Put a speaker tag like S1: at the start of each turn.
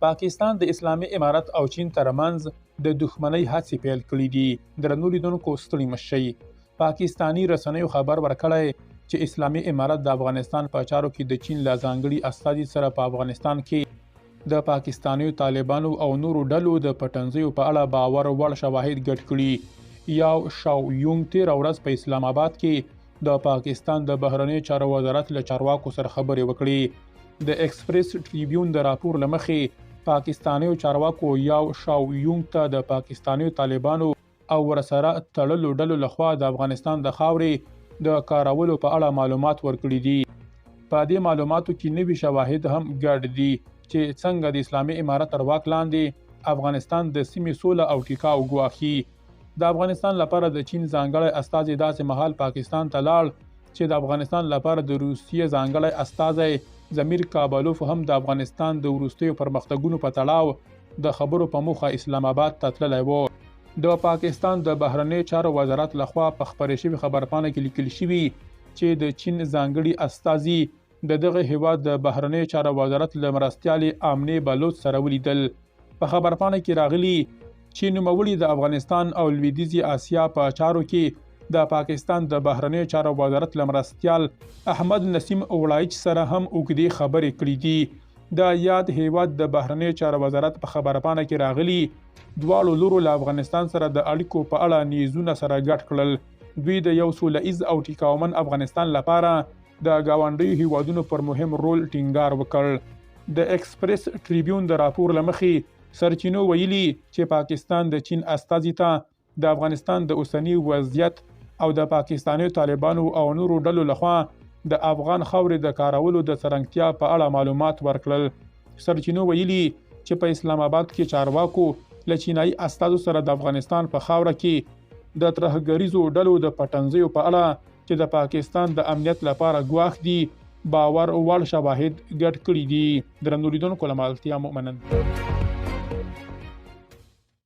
S1: پاکستان د اسلامي امارت او چین ترمنځ د دښمنۍ هڅې پیل کړي دي. درنو لیدونکو ستړي مه شئ. پاکستاني رسنیو خبر ورکړی چې اسلامي امارت د افغانستان په چارو کې د چین له ځانګړي استازي سره په افغانستان کې د پاکستانیو طالبانو او نورو ډلو د پټنځیو په اړه باور وړ شواهد ګډ کړي. یاو شاو یونګ تېره ورځ په اسلام آباد کې د پاکستان د بهرنیو چارو وزارت له چارواکو سره خبرې وکړي. د ایکسپریس ټریبیون د راپور له مخې پاکستانیو چارواکو یاو شاو یونګ ته د پاکستانیو طالبانو او ورسره تړلو ډلو لخوا د افغانستان د خاورې د کارولو په اړه معلومات ورکړي دي. په دې معلوماتو کې نوي شواهد هم ګډ دي چې څنګه د اسلامي امارت تر واک لاندې افغانستان د سیمې سوله او ټیکاو ګواښي. د افغانستان لپاره د چین ځانګړی استازي داسې مهال پاکستان ته لاړ چې د افغانستان لپاره د روسیې ځانګړی استازی ضمیر کابلوف هم د افغانستان د وروستیو پرمختګونو په تړاو د خبرو په موخه اسلام آباد ته تللی و. د پاکستان د بهرنیو چارو وزارت لخوا په خپرې شوې خبرپاڼه کې لیکل شوي چې د چین ځانګړي استازي د دغه هیواد د بهرنیو چارو وزارت له مرستیالې آمنې بلوچ سره ولیدل. په خبرپاڼه کې راغلي چې نوموړي د افغانستان او لویدیځې اسیا په چارو کې د پاکستان د بهرنیو چارو وزارت له مرستیال احمد نسیم اوړایچ سره هم اوږدې خبرې کړې دي. د یاد هیواد د بهرنیو چارو وزارت په خبرپاڼه کې راغلي دواړو لورو له افغانستان سره د اړیکو په اړه نیزونه سره ګډ کړل. دوی د یو سوله ایز او ټیکاومن افغانستان لپاره د ګاونډیو هیوادونو پر مهم رول ټینګار وکړ. د ایکسپریس ټریبیون د راپور له مخې سرچینو ویلي چې پاکستان د چین استازي ته د افغانستان د اوسني وضعیت او د پاکستاني طالبانو او نورو ډلو لخوا د افغان خاورې د کارولو د څرنګتیا په اړه معلومات ورکړل. سرچینو ویلي چې په اسلام آباد کې چارواکو له چینایي استازو سره د افغانستان په خاوره کې د ترهګریزو ډلو د پټنځیو په اړه چې د پاکستان د امنیت لپاره ګواښ دي باور وړ شواهد ګډ کړي دي. درنو لیدونکو له ملتیا مؤمنن.